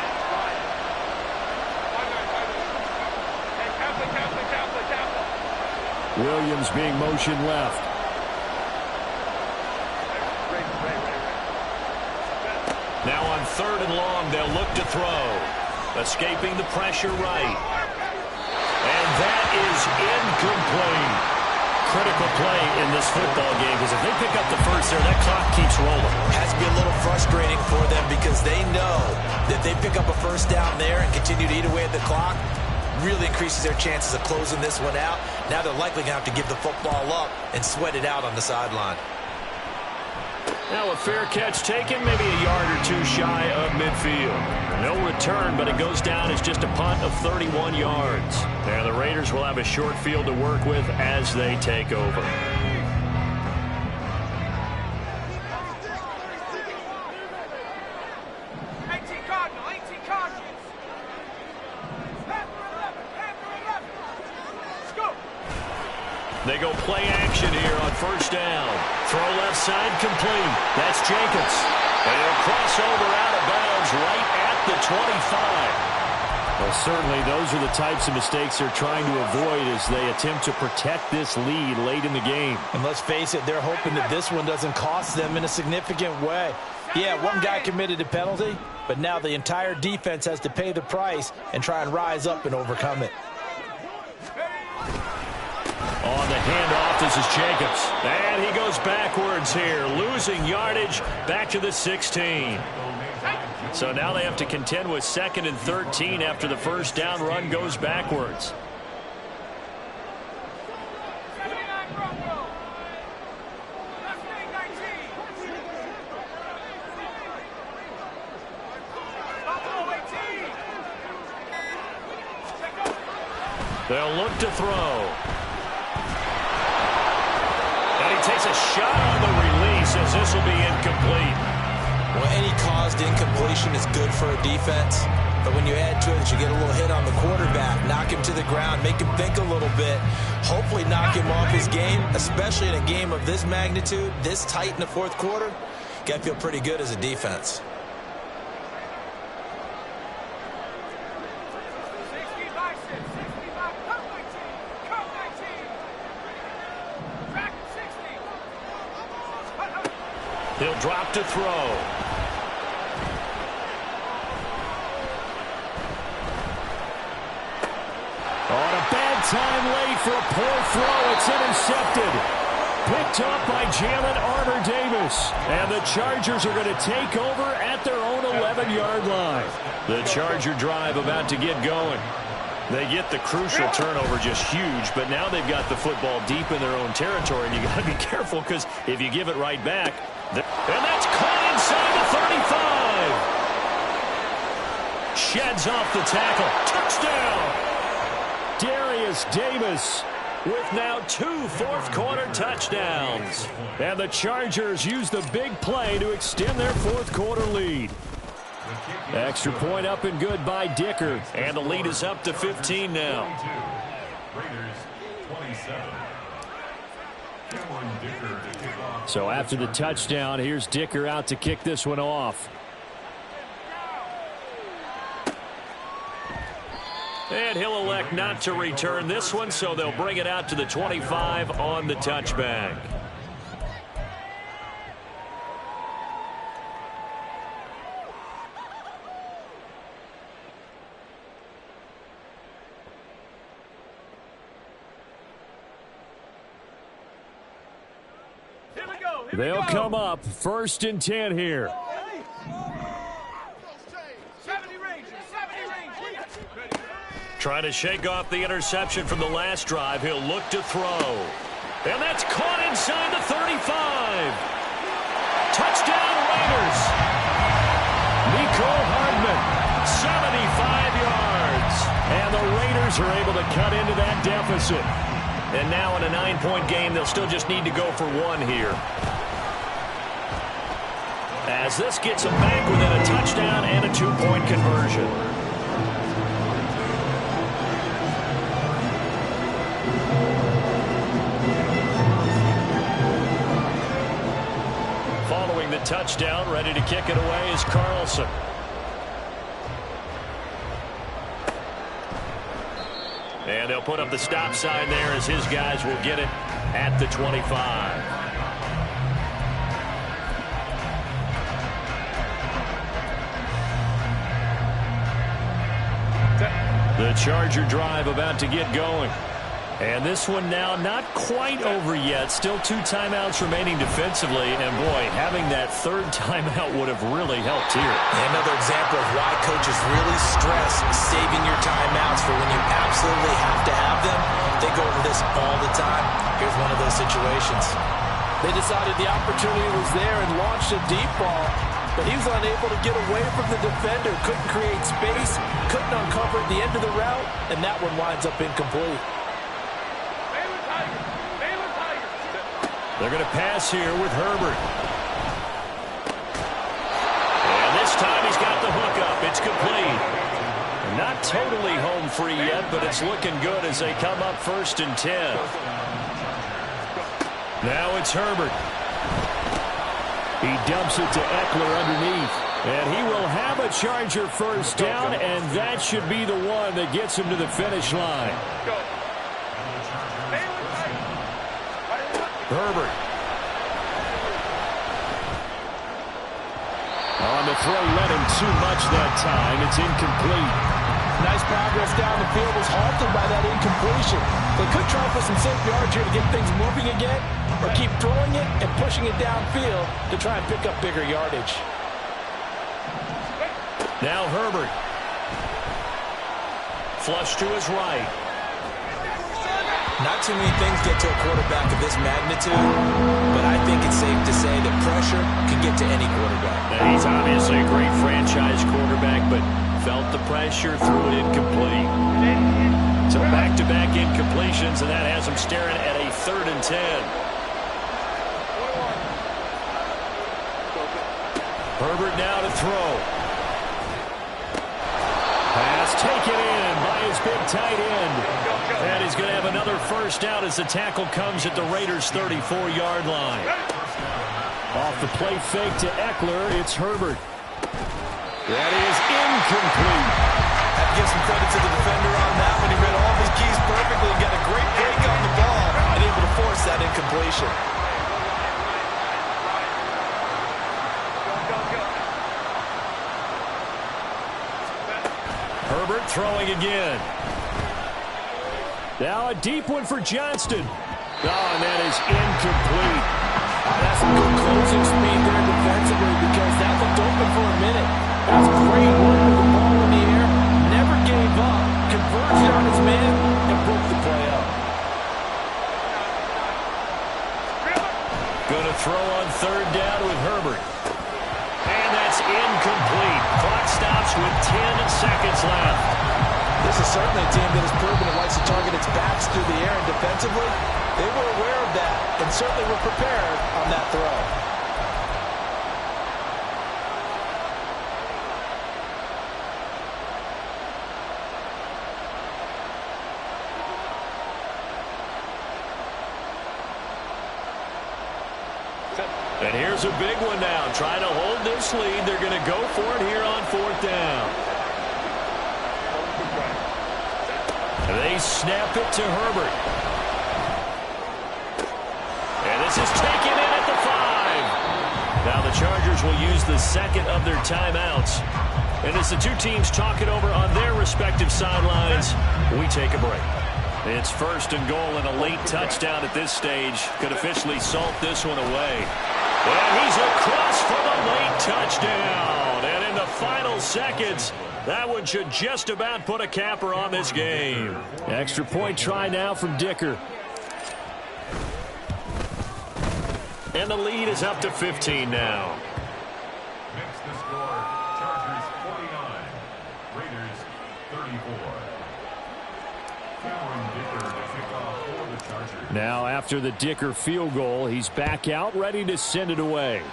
Williams being motioned left. Now on third and long, they'll look to throw. Escaping the pressure right. And that is incomplete. Critical play in this football game, because if they pick up the first there, that clock keeps rolling.
Has to be a little frustrating for them because they know that they pick up a first down there and continue to eat away at the clock, really increases their chances of closing this one out. Now they're likely going to have to give the football up and sweat it out on the sideline.
Now a fair catch taken, maybe a yard or two shy of midfield. No return, but it goes down as just a punt of 31 yards. And the Raiders will have a short field to work with as they take over. They go play action here on first down. Throw left side complete. That's Jacobs. And he'll cross over out of bounds right at the 25. Well, certainly those are the types of mistakes they're trying to avoid as they attempt to protect this lead late in the game.
And let's face it, they're hoping that this one doesn't cost them in a significant way. Yeah, one guy committed a penalty, but now the entire defense has to pay the price and try and rise up and overcome it.
On the handoff, this is Jacobs. And he goes backwards here, losing yardage back to the 16. So now they have to contend with 2nd and 13 after the first down run goes backwards. They'll look to throw. Takes a shot on the release as this will be incomplete.
Well, any caused incompletion is good for a defense, but when you add to it, you get a little hit on the quarterback, knock him to the ground, make him think a little bit, hopefully knock him off his game, especially in a game of this magnitude, this tight in the fourth quarter. Got to feel pretty good as a defense.
He'll drop to throw. for a poor throw. It's intercepted. Picked up by Jalen Armour-Davis. And the Chargers are going to take over at their own 11-yard line. The Charger drive about to get going. They get the crucial turnover, just huge, but now they've got the football deep in their own territory, and you got to be careful because if you give it right back, and that's caught inside the 35. Sheds off the tackle. Touchdown. Darius Davis with now 2 fourth-quarter touchdowns. And the Chargers use the big play to extend their fourth-quarter lead. Extra point up and good by Dicker. And the lead is up to 15 now. So after the touchdown, here's Dicker out to kick this one off. And he'll elect not to return this one, so they'll bring it out to the 25 on the touchback. They'll come up 1st and 10 here.
70 range.
Trying to shake off the interception from the last drive. He'll look to throw. And that's caught inside the 35. Touchdown Raiders. Nico Hardman, 75 yards. And the Raiders are able to cut into that deficit. And now in a 9-point game, they'll still just need to go for 1 here. As this gets them back within a touchdown and a 2-point conversion. Following the touchdown, ready to kick it away is Carlson. And they'll put up the stop sign there as his guys will get it at the 25. The Charger drive about to get going. And this one now not quite over yet. Still 2 timeouts remaining defensively. And, boy, having that 3rd timeout would have really helped here.
Another example of why coaches really stress saving your timeouts for when you absolutely have to have them. They go over this all the time. Here's one of those situations. They decided the opportunity was there and launched a deep ball. But he was unable to get away from the defender. Couldn't create space. Couldn't uncover at the end of the route. And that one winds up incomplete.
They're going to pass here with Herbert. And this time he's got the hook up. It's complete. Not totally home free yet, but it's looking good as they come up 1st and 10. Now it's Herbert. He dumps it to Eckler underneath. And he will have a Charger 1st down, and that should be the one that gets him to the finish line. Herbert. On the throw, let him too much that time. It's incomplete.
Nice progress down the field was halted by that incompletion. They could try for some safe yards here to get things moving again, or keep throwing it and pushing it downfield to try and pick up bigger yardage.
Now Herbert. Flush to his right.
Not too many things get to a quarterback of this magnitude, but I think it's safe to say that pressure can get to any quarterback.
And he's obviously a great franchise quarterback, but felt the pressure, threw it incomplete. So back-to-back incompletions, and that has him staring at a 3rd and 10. Herbert now to throw. Pass taken in by his big tight end. And he's going to have another 1st down as the tackle comes at the Raiders' 34-yard line. Off the play fake to Eckler, it's Herbert. That is incomplete.
Have to give some credit to the defender on that one. He read all of his keys perfectly and got a great break on the ball and able to force that incompletion.
Herbert throwing again. Now a deep one for Johnston. Oh, and that is incomplete.
That's some good closing speed there defensively because that looked open for a minute. That's great work with the ball in the air. Never gave up. Converged on his man and broke the play up.
Going to throw on third down with Herbert. And that's incomplete. Clock stops with 10 seconds left.
This is certainly a team that has proven it likes to target its backs through the air, and defensively, they were aware of that and certainly were prepared on that throw.
And here's a big one now. Trying to hold this lead. They're going to go for it here on fourth down. They snap it to Herbert. And this is taken in at the 5. Now the Chargers will use the second of their timeouts. And as the two teams talk it over on their respective sidelines, we take a break. It's first and goal, and a late touchdown at this stage could officially salt this one away. And he's across for the late touchdown. And in the final seconds, that one should just about put a capper on this game. Extra point try now from Dicker. And the lead is up to 15 now.
Makes the score Chargers 49, Raiders 34.
Now after the Dicker field goal, he's back out ready to send it away.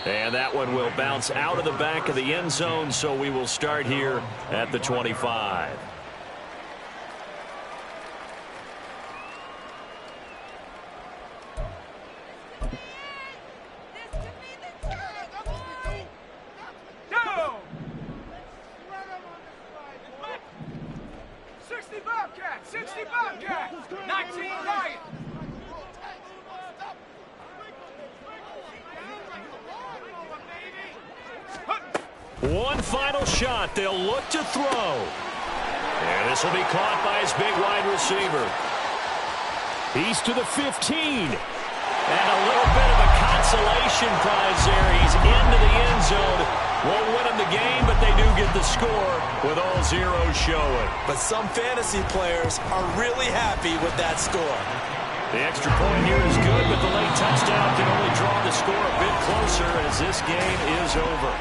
And that one will bounce out of the back of the end zone, so we will start here at the 25.
Go! 60 Bobcat, 60 Bobcat, 19 Lion.
One final shot. They'll look to throw. And this will be caught by his big wide receiver. He's to the 15. And a little bit of a consolation prize there. He's into the end zone. Won't win him the game, but they do get the score with all zeros showing.
But some fantasy players are really happy with that score.
The extra point here is good, but the late touchdown can only draw the score a bit closer as this game is over.